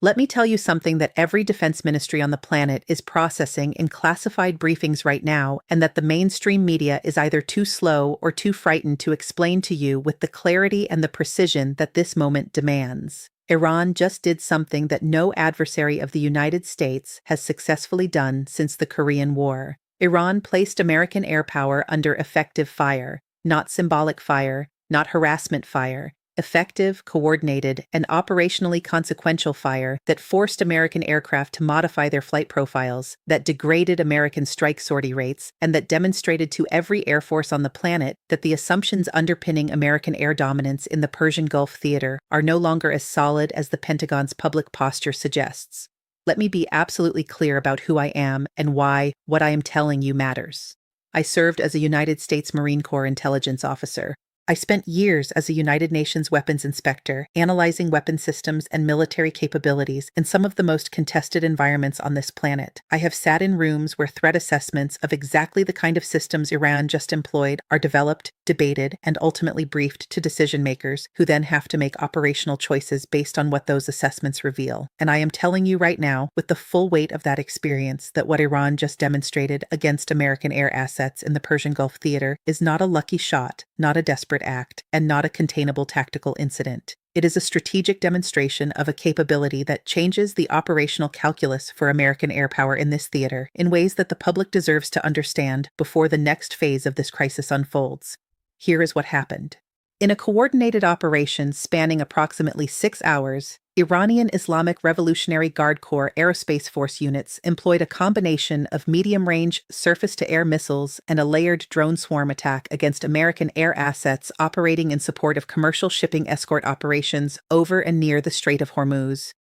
Let me tell you something that every defense ministry on the planet is processing in classified briefings right now, and that the mainstream media is either too slow or too frightened to explain to you with the clarity and the precision that this moment demands. Iran just did something that no adversary of the United States has successfully done since the Korean War. Iran placed American air power under effective fire, not symbolic fire, not harassment fire. Effective, coordinated, and operationally consequential fire that forced American aircraft to modify their flight profiles, that degraded American strike sortie rates, and that demonstrated to every air force on the planet that the assumptions underpinning American air dominance in the Persian Gulf theater are no longer as solid as the Pentagon's public posture suggests. Let me be absolutely clear about who I am and why what I am telling you matters. I served as a United States Marine Corps intelligence officer. I spent years as a United Nations weapons inspector, analyzing weapon systems and military capabilities in some of the most contested environments on this planet. I have sat in rooms where threat assessments of exactly the kind of systems Iran just employed are developed, debated, and ultimately briefed to decision makers who then have to make operational choices based on what those assessments reveal. And I am telling you right now, with the full weight of that experience, that what Iran just demonstrated against American air assets in the Persian Gulf theater is not a lucky shot, not a desperate act, and not a containable tactical incident. It is a strategic demonstration of a capability that changes the operational calculus for American air power in this theater in ways that the public deserves to understand before the next phase of this crisis unfolds. Here is what happened. In a coordinated operation spanning approximately 6 hours, Iranian Islamic Revolutionary Guard Corps Aerospace Force units employed a combination of medium-range surface-to-air missiles and a layered drone swarm attack against American air assets operating in support of commercial shipping escort operations over and near the Strait of Hormuz.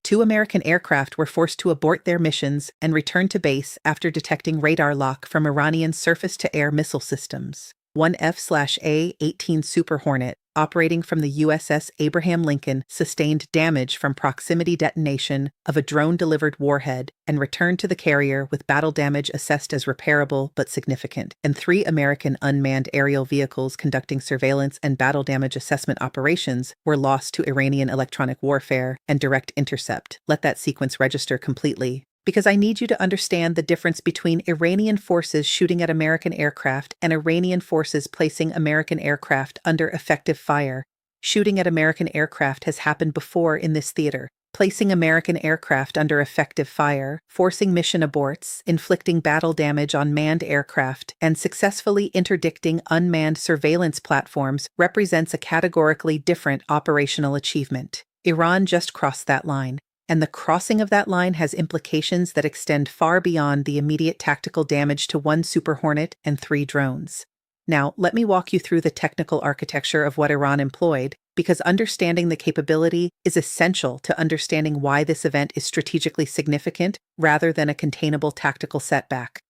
2 American aircraft were forced to abort their missions and return to base after detecting radar lock from Iranian surface-to-air missile systems. One F/A-18 Super Hornet, operating from the USS Abraham Lincoln, sustained damage from proximity detonation of a drone-delivered warhead and returned to the carrier with battle damage assessed as repairable but significant, and 3 American unmanned aerial vehicles conducting surveillance and battle damage assessment operations were lost to Iranian electronic warfare and direct intercept. Let that sequence register completely, because I need you to understand the difference between Iranian forces shooting at American aircraft and Iranian forces placing American aircraft under effective fire. Shooting at American aircraft has happened before in this theater, placing American aircraft under effective fire, forcing mission aborts, inflicting battle damage on manned aircraft, and successfully interdicting unmanned surveillance platforms represents a categorically different operational achievement. Iran just crossed that line. And the crossing of that line has implications that extend far beyond the immediate tactical damage to 1 Super Hornet and 3 drones. Now, let me walk you through the technical architecture of what Iran employed, because understanding the capability is essential to understanding why this event is strategically significant rather than a containable tactical setback.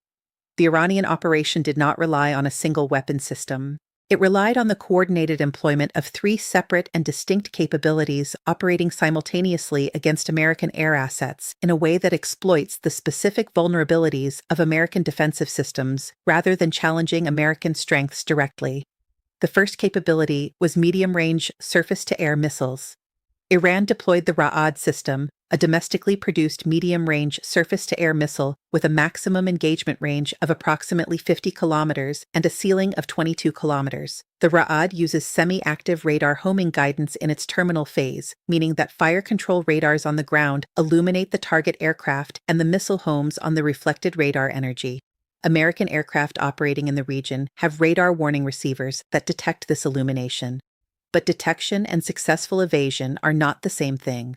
The Iranian operation did not rely on a single weapon system. It relied on the coordinated employment of 3 separate and distinct capabilities operating simultaneously against American air assets in a way that exploits the specific vulnerabilities of American defensive systems rather than challenging American strengths directly. The first capability was medium-range surface-to-air missiles. Iran deployed the Ra'ad system, a domestically produced medium-range surface-to-air missile with a maximum engagement range of approximately 50 kilometers and a ceiling of 22 kilometers. The Ra'ad uses semi-active radar homing guidance in its terminal phase, meaning that fire control radars on the ground illuminate the target aircraft and the missile homes on the reflected radar energy. American aircraft operating in the region have radar warning receivers that detect this illumination. But detection and successful evasion are not the same thing.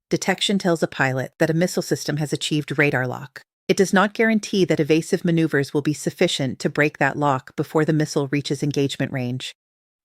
Detection tells a pilot that a missile system has achieved radar lock. It does not guarantee that evasive maneuvers will be sufficient to break that lock before the missile reaches engagement range.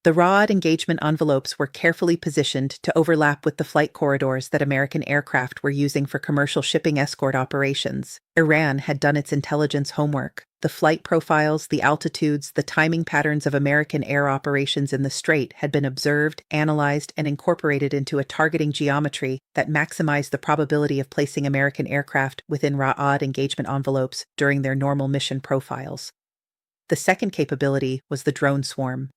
The Ra'ad engagement envelopes were carefully positioned to overlap with the flight corridors that American aircraft were using for commercial shipping escort operations. Iran had done its intelligence homework. The flight profiles, the altitudes, the timing patterns of American air operations in the Strait had been observed, analyzed, and incorporated into a targeting geometry that maximized the probability of placing American aircraft within Ra'ad engagement envelopes during their normal mission profiles. The second capability was the drone swarm.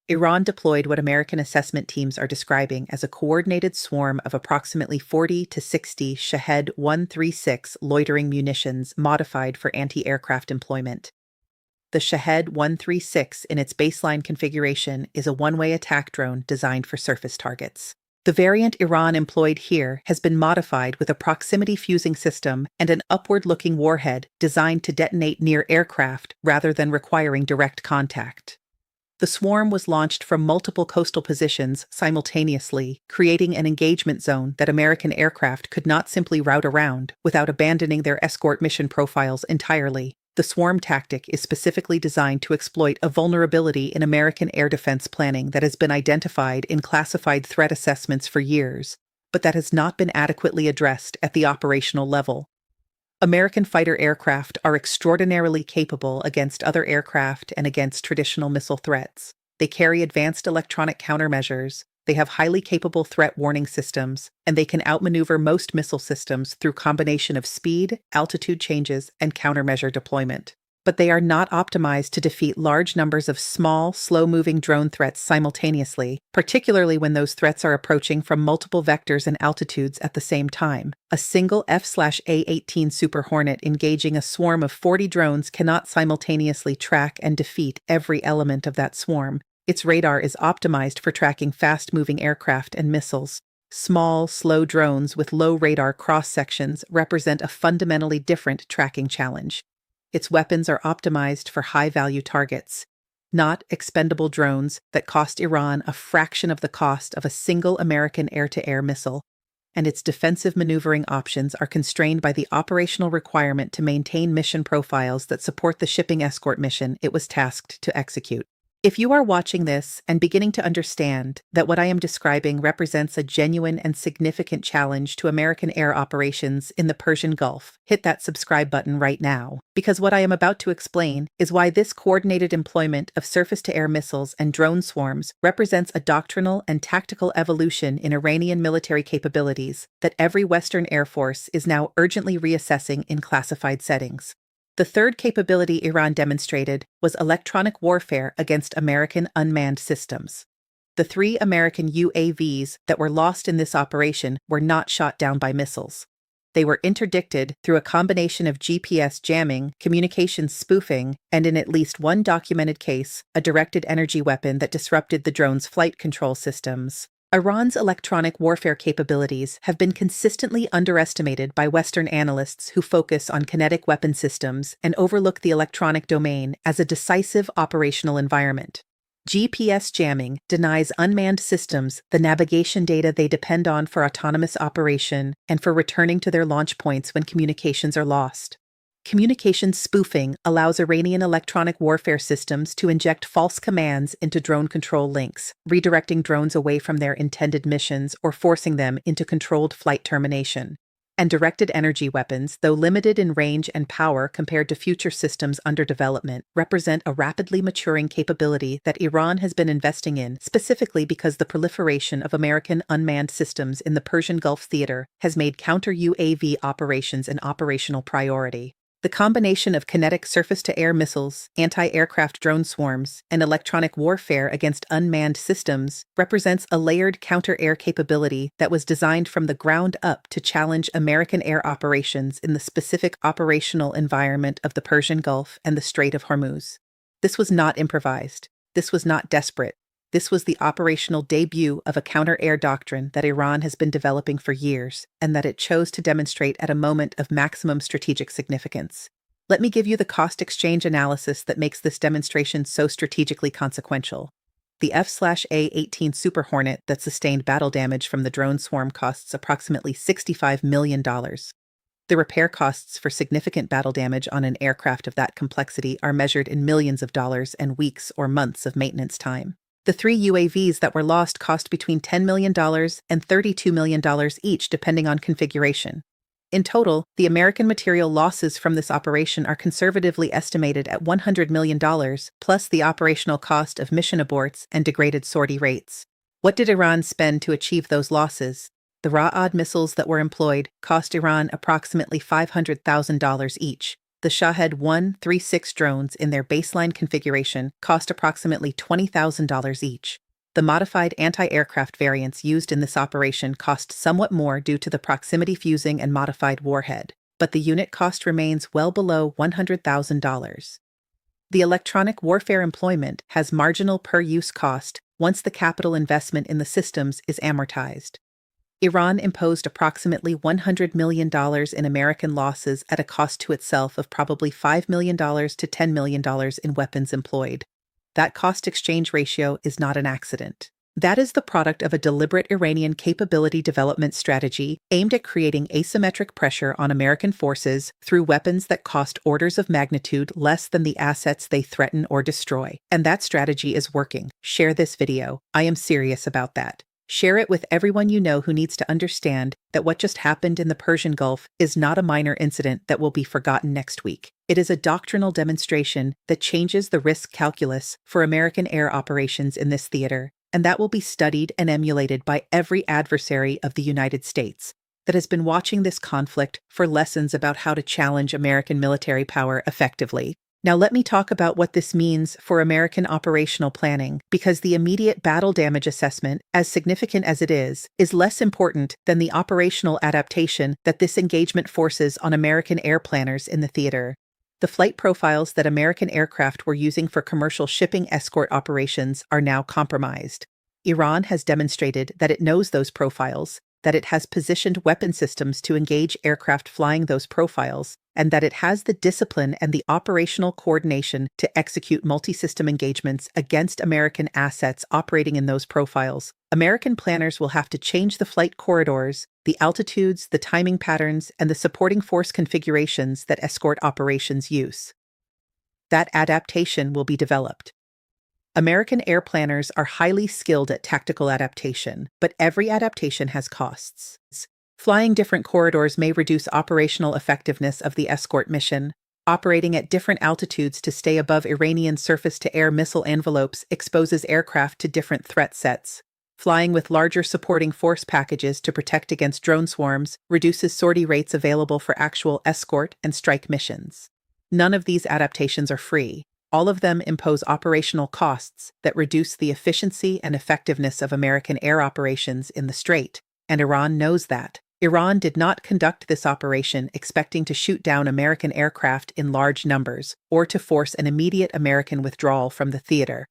Iran deployed what American assessment teams are describing as a coordinated swarm of approximately 40 to 60 Shahed 136 loitering munitions modified for anti-aircraft employment. The Shahed 136 in its baseline configuration is a one-way attack drone designed for surface targets. The variant Iran employed here has been modified with a proximity fusing system and an upward-looking warhead designed to detonate near aircraft rather than requiring direct contact. The swarm was launched from multiple coastal positions simultaneously, creating an engagement zone that American aircraft could not simply route around without abandoning their escort mission profiles entirely. The swarm tactic is specifically designed to exploit a vulnerability in American air defense planning that has been identified in classified threat assessments for years, but that has not been adequately addressed at the operational level. American fighter aircraft are extraordinarily capable against other aircraft and against traditional missile threats. They carry advanced electronic countermeasures, they have highly capable threat warning systems, and they can outmaneuver most missile systems through combination of speed, altitude changes, and countermeasure deployment. But they are not optimized to defeat large numbers of small, slow-moving drone threats simultaneously, particularly when those threats are approaching from multiple vectors and altitudes at the same time. A single F/A-18 Super Hornet engaging a swarm of 40 drones cannot simultaneously track and defeat every element of that swarm. Its radar is optimized for tracking fast-moving aircraft and missiles. Small, slow drones with low radar cross-sections represent a fundamentally different tracking challenge. Its weapons are optimized for high-value targets, not expendable drones that cost Iran a fraction of the cost of a single American air-to-air missile, and its defensive maneuvering options are constrained by the operational requirement to maintain mission profiles that support the shipping escort mission it was tasked to execute. If you are watching this and beginning to understand that what I am describing represents a genuine and significant challenge to American air operations in the Persian Gulf, hit that subscribe button right now, because what I am about to explain is why this coordinated employment of surface-to-air missiles and drone swarms represents a doctrinal and tactical evolution in Iranian military capabilities that every Western Air Force is now urgently reassessing in classified settings. The third capability Iran demonstrated was electronic warfare against American unmanned systems. The 3 American UAVs that were lost in this operation were not shot down by missiles. They were interdicted through a combination of GPS jamming, communications spoofing, and in at least one documented case, a directed energy weapon that disrupted the drone's flight control systems. Iran's electronic warfare capabilities have been consistently underestimated by Western analysts who focus on kinetic weapon systems and overlook the electronic domain as a decisive operational environment. GPS jamming denies unmanned systems the navigation data they depend on for autonomous operation and for returning to their launch points when communications are lost. Communication spoofing allows Iranian electronic warfare systems to inject false commands into drone control links, redirecting drones away from their intended missions or forcing them into controlled flight termination. And directed energy weapons, though limited in range and power compared to future systems under development, represent a rapidly maturing capability that Iran has been investing in, specifically because the proliferation of American unmanned systems in the Persian Gulf theater has made counter-UAV operations an operational priority. The combination of kinetic surface-to-air missiles, anti-aircraft drone swarms, and electronic warfare against unmanned systems represents a layered counter-air capability that was designed from the ground up to challenge American air operations in the specific operational environment of the Persian Gulf and the Strait of Hormuz. This was not improvised. This was not desperate. This was the operational debut of a counter-air doctrine that Iran has been developing for years, and that it chose to demonstrate at a moment of maximum strategic significance. Let me give you the cost-exchange analysis that makes this demonstration so strategically consequential. The F/A-18 Super Hornet that sustained battle damage from the drone swarm costs approximately $65 million. The repair costs for significant battle damage on an aircraft of that complexity are measured in millions of dollars and weeks or months of maintenance time. The 3 UAVs that were lost cost between $10 million and $32 million each, depending on configuration. In total, the American material losses from this operation are conservatively estimated at $100 million, plus the operational cost of mission aborts and degraded sortie rates. What did Iran spend to achieve those losses? The Ra'ad missiles that were employed cost Iran approximately $500,000 each. The Shahed 136 drones in their baseline configuration cost approximately $20,000 each. The modified anti-aircraft variants used in this operation cost somewhat more due to the proximity fusing and modified warhead, but the unit cost remains well below $100,000. The electronic warfare employment has marginal per-use cost once the capital investment in the systems is amortized. Iran imposed approximately $100 million in American losses at a cost to itself of probably $5 million to $10 million in weapons employed. That cost-exchange ratio is not an accident. That is the product of a deliberate Iranian capability development strategy aimed at creating asymmetric pressure on American forces through weapons that cost orders of magnitude less than the assets they threaten or destroy. And that strategy is working. Share this video. I am serious about that. Share it with everyone you know who needs to understand that what just happened in the Persian Gulf is not a minor incident that will be forgotten next week. It is a doctrinal demonstration that changes the risk calculus for American air operations in this theater, and that will be studied and emulated by every adversary of the United States that has been watching this conflict for lessons about how to challenge American military power effectively. Now let me talk about what this means for American operational planning, because the immediate battle damage assessment, as significant as it is less important than the operational adaptation that this engagement forces on American air planners in the theater. The flight profiles that American aircraft were using for commercial shipping escort operations are now compromised. Iran has demonstrated that it knows those profiles, that it has positioned weapon systems to engage aircraft flying those profiles, and that it has the discipline and the operational coordination to execute multi-system engagements against American assets operating in those profiles. American planners will have to change the flight corridors, the altitudes, the timing patterns, and the supporting force configurations that escort operations use. That adaptation will be developed. American air planners are highly skilled at tactical adaptation, but every adaptation has costs. Flying different corridors may reduce operational effectiveness of the escort mission. Operating at different altitudes to stay above Iranian surface-to-air missile envelopes exposes aircraft to different threat sets. Flying with larger supporting force packages to protect against drone swarms reduces sortie rates available for actual escort and strike missions. None of these adaptations are free. All of them impose operational costs that reduce the efficiency and effectiveness of American air operations in the Strait, and Iran knows that. Iran did not conduct this operation expecting to shoot down American aircraft in large numbers or to force an immediate American withdrawal from the theater.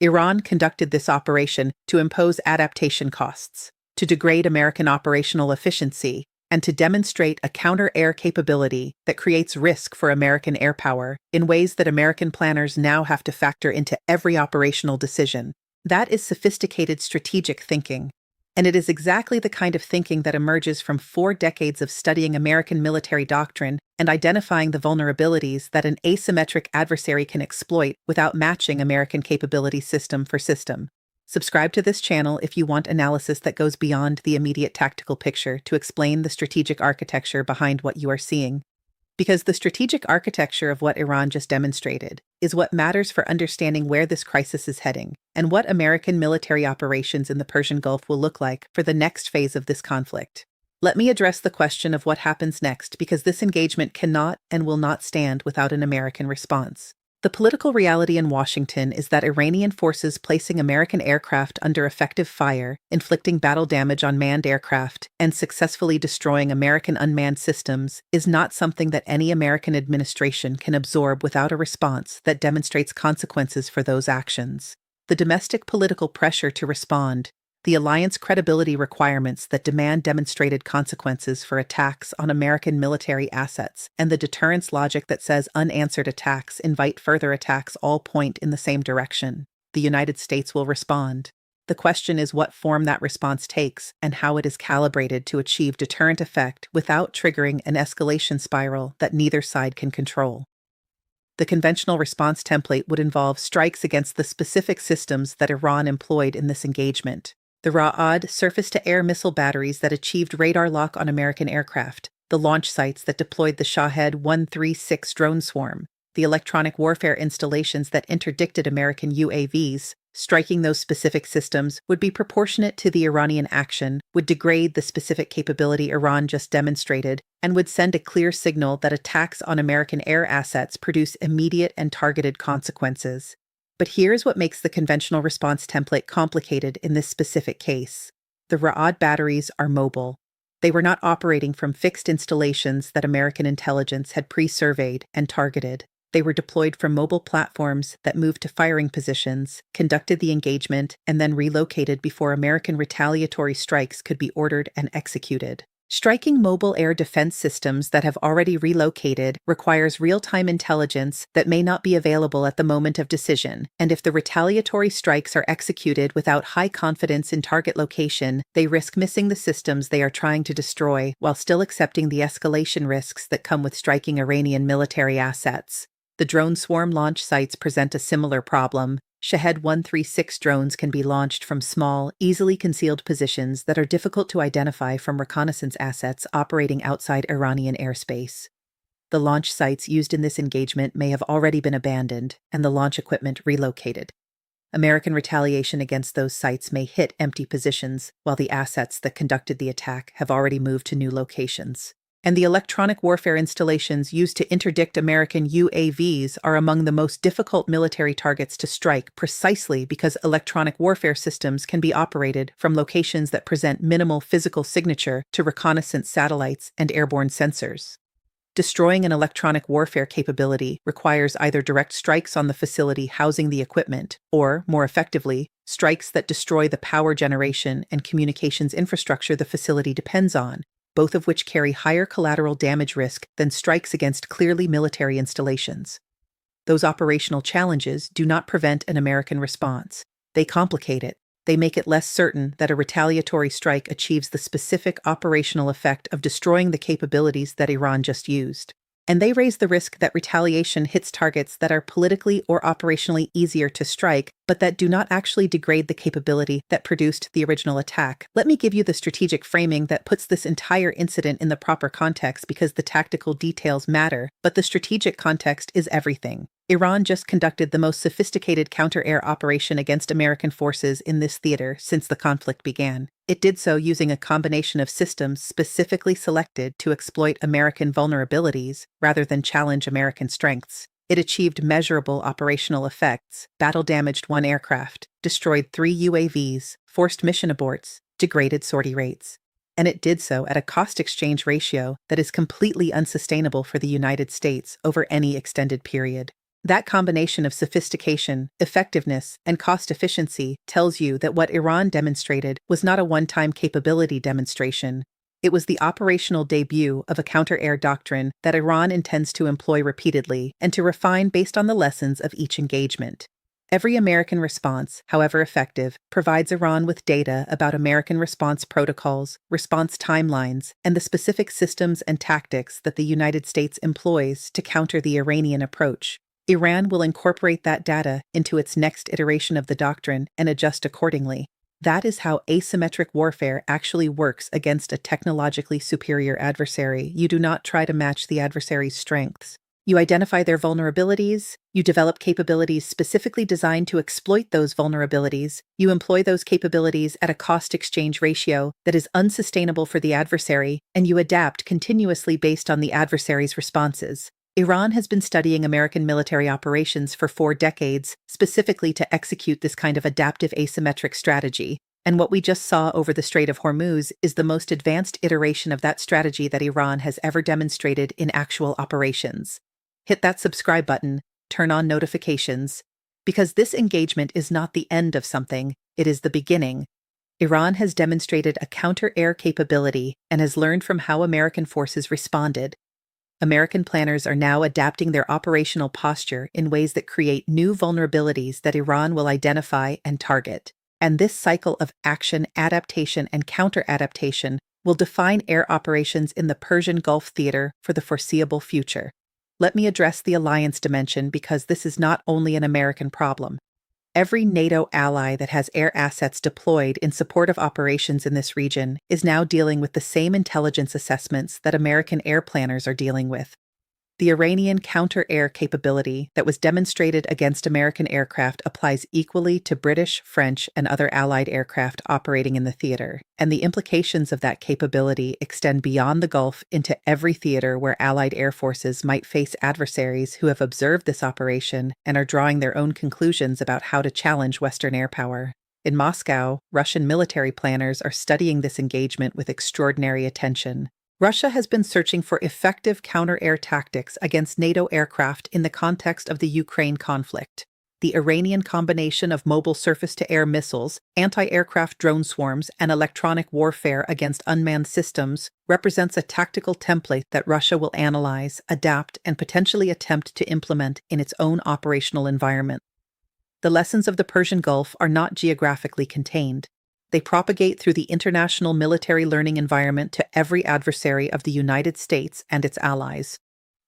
Iran conducted this operation to impose adaptation costs, to degrade American operational efficiency, and to demonstrate a counter-air capability that creates risk for American air power in ways that American planners now have to factor into every operational decision. That is sophisticated strategic thinking. And it is exactly the kind of thinking that emerges from 4 decades of studying American military doctrine and identifying the vulnerabilities that an asymmetric adversary can exploit without matching American capability system for system. Subscribe to this channel if you want analysis that goes beyond the immediate tactical picture to explain the strategic architecture behind what you are seeing. Because the strategic architecture of what Iran just demonstrated is what matters for understanding where this crisis is heading and what American military operations in the Persian Gulf will look like for the next phase of this conflict. Let me address the question of what happens next, because this engagement cannot and will not stand without an American response. The political reality in Washington is that Iranian forces placing American aircraft under effective fire, inflicting battle damage on manned aircraft, and successfully destroying American unmanned systems is not something that any American administration can absorb without a response that demonstrates consequences for those actions. The domestic political pressure to respond, the alliance credibility requirements that demand demonstrated consequences for attacks on American military assets, and the deterrence logic that says unanswered attacks invite further attacks all point in the same direction. The United States will respond. The question is what form that response takes and how it is calibrated to achieve deterrent effect without triggering an escalation spiral that neither side can control. The conventional response template would involve strikes against the specific systems that Iran employed in this engagement. The Ra'ad surface-to-air missile batteries that achieved radar lock on American aircraft, the launch sites that deployed the Shahed 136 drone swarm, the electronic warfare installations that interdicted American UAVs, Striking those specific systems would be proportionate to the Iranian action, would degrade the specific capability Iran just demonstrated, and would send a clear signal that attacks on American air assets produce immediate and targeted consequences. But here's what makes the conventional response template complicated in this specific case. The Ra'ad batteries are mobile. They were not operating from fixed installations that American intelligence had pre-surveyed and targeted. They were deployed from mobile platforms that moved to firing positions, conducted the engagement, and then relocated before American retaliatory strikes could be ordered and executed. Striking mobile air defense systems that have already relocated requires real-time intelligence that may not be available at the moment of decision, and if the retaliatory strikes are executed without high confidence in target location, they risk missing the systems they are trying to destroy while still accepting the escalation risks that come with striking Iranian military assets. The drone swarm launch sites present a similar problem. Shahed 136 drones can be launched from small, easily concealed positions that are difficult to identify from reconnaissance assets operating outside Iranian airspace. The launch sites used in this engagement may have already been abandoned and the launch equipment relocated. American retaliation against those sites may hit empty positions, while the assets that conducted the attack have already moved to new locations. And the electronic warfare installations used to interdict American UAVs are among the most difficult military targets to strike precisely because electronic warfare systems can be operated from locations that present minimal physical signature to reconnaissance satellites and airborne sensors. Destroying an electronic warfare capability requires either direct strikes on the facility housing the equipment or, more effectively, strikes that destroy the power generation and communications infrastructure the facility depends on, both of which carry higher collateral damage risk than strikes against clearly military installations. Those operational challenges do not prevent an American response. They complicate it. They make it less certain that a retaliatory strike achieves the specific operational effect of destroying the capabilities that Iran just used. And they raise the risk that retaliation hits targets that are politically or operationally easier to strike, but that do not actually degrade the capability that produced the original attack. Let me give you the strategic framing that puts this entire incident in the proper context because the tactical details matter, but the strategic context is everything. Iran just conducted the most sophisticated counter-air operation against American forces in this theater since the conflict began. It did so using a combination of systems specifically selected to exploit American vulnerabilities rather than challenge American strengths. It achieved measurable operational effects, battle-damaged 1 aircraft, destroyed 3 UAVs, forced mission aborts, degraded sortie rates. And it did so at a cost-exchange ratio that is completely unsustainable for the United States over any extended period. That combination of sophistication, effectiveness, and cost efficiency tells you that what Iran demonstrated was not a one-time capability demonstration. It was the operational debut of a counter-air doctrine that Iran intends to employ repeatedly and to refine based on the lessons of each engagement. Every American response, however effective, provides Iran with data about American response protocols, response timelines, and the specific systems and tactics that the United States employs to counter the Iranian approach. Iran will incorporate that data into its next iteration of the doctrine and adjust accordingly. That is how asymmetric warfare actually works against a technologically superior adversary. You do not try to match the adversary's strengths. You identify their vulnerabilities, you develop capabilities specifically designed to exploit those vulnerabilities, you employ those capabilities at a cost-exchange ratio that is unsustainable for the adversary, and you adapt continuously based on the adversary's responses. Iran has been studying American military operations for 4 decades, specifically to execute this kind of adaptive asymmetric strategy. And what we just saw over the Strait of Hormuz is the most advanced iteration of that strategy that Iran has ever demonstrated in actual operations. Hit that subscribe button, turn on notifications, because this engagement is not the end of something, it is the beginning. Iran has demonstrated a counter-air capability and has learned from how American forces responded. American planners are now adapting their operational posture in ways that create new vulnerabilities that Iran will identify and target. And this cycle of action, adaptation, and counter-adaptation will define air operations in the Persian Gulf theater for the foreseeable future. Let me address the alliance dimension because this is not only an American problem. Every NATO ally that has air assets deployed in support of operations in this region is now dealing with the same intelligence assessments that American air planners are dealing with. The Iranian counter-air capability that was demonstrated against American aircraft applies equally to British, French, and other Allied aircraft operating in the theater, and the implications of that capability extend beyond the Gulf into every theater where Allied air forces might face adversaries who have observed this operation and are drawing their own conclusions about how to challenge Western air power. In Moscow, Russian military planners are studying this engagement with extraordinary attention. Russia has been searching for effective counter-air tactics against NATO aircraft in the context of the Ukraine conflict. The Iranian combination of mobile surface-to-air missiles, anti-aircraft drone swarms, and electronic warfare against unmanned systems represents a tactical template that Russia will analyze, adapt, and potentially attempt to implement in its own operational environment. The lessons of the Persian Gulf are not geographically contained. They propagate through the international military learning environment to every adversary of the United States and its allies.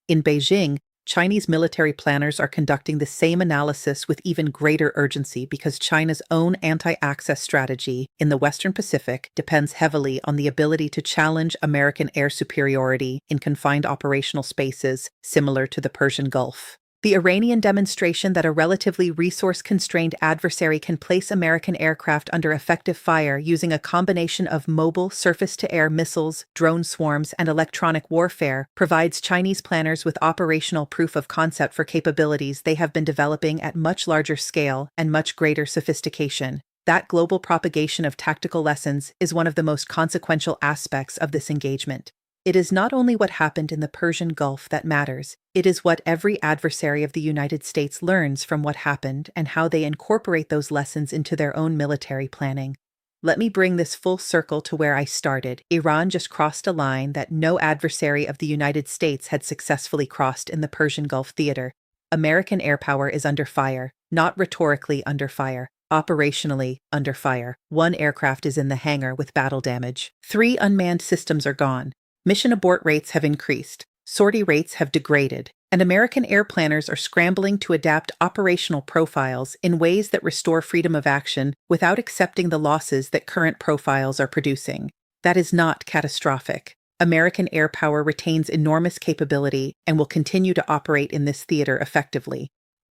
In Beijing, Chinese military planners are conducting the same analysis with even greater urgency because China's own anti-access strategy in the Western Pacific depends heavily on the ability to challenge American air superiority in confined operational spaces similar to the Persian Gulf. The Iranian demonstration that a relatively resource-constrained adversary can place American aircraft under effective fire using a combination of mobile surface-to-air missiles, drone swarms, and electronic warfare provides Chinese planners with operational proof of concept for capabilities they have been developing at much larger scale and much greater sophistication. That global propagation of tactical lessons is one of the most consequential aspects of this engagement. It is not only what happened in the Persian Gulf that matters, it is what every adversary of the United States learns from what happened and how they incorporate those lessons into their own military planning. Let me bring this full circle to where I started. Iran just crossed a line that no adversary of the United States had successfully crossed in the Persian Gulf theater. American air power is under fire, not rhetorically under fire. Operationally, under fire. 1 aircraft is in the hangar with battle damage. 3 unmanned systems are gone. Mission abort rates have increased, sortie rates have degraded, and American air planners are scrambling to adapt operational profiles in ways that restore freedom of action without accepting the losses that current profiles are producing. That is not catastrophic. American air power retains enormous capability and will continue to operate in this theater effectively.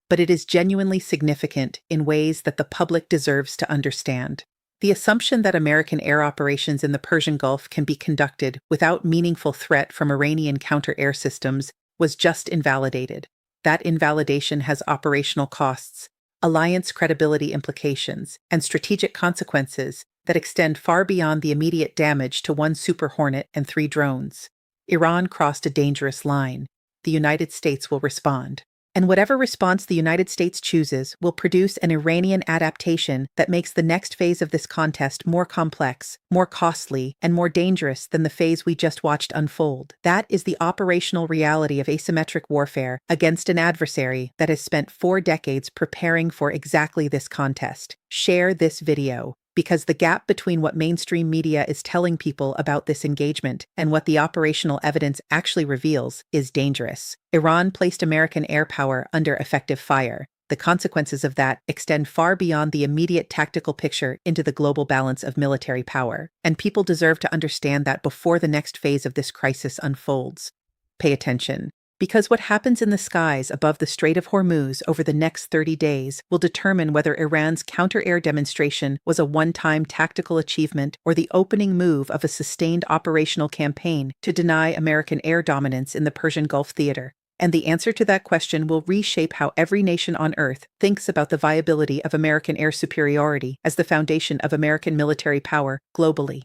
But it is genuinely significant in ways that the public deserves to understand. The assumption that American air operations in the Persian Gulf can be conducted without meaningful threat from Iranian counter-air systems was just invalidated. That invalidation has operational costs, alliance credibility implications, and strategic consequences that extend far beyond the immediate damage to 1 Super Hornet and 3 drones. Iran crossed a dangerous line. The United States will respond. And whatever response the United States chooses will produce an Iranian adaptation that makes the next phase of this contest more complex, more costly, and more dangerous than the phase we just watched unfold. That is the operational reality of asymmetric warfare against an adversary that has spent 4 decades preparing for exactly this contest. Share this video, because the gap between what mainstream media is telling people about this engagement and what the operational evidence actually reveals is dangerous. Iran placed American air power under effective fire. The consequences of that extend far beyond the immediate tactical picture into the global balance of military power, and people deserve to understand that before the next phase of this crisis unfolds. Pay attention. Because what happens in the skies above the Strait of Hormuz over the next 30 days will determine whether Iran's counter-air demonstration was a one-time tactical achievement or the opening move of a sustained operational campaign to deny American air dominance in the Persian Gulf theater. And the answer to that question will reshape how every nation on Earth thinks about the viability of American air superiority as the foundation of American military power globally.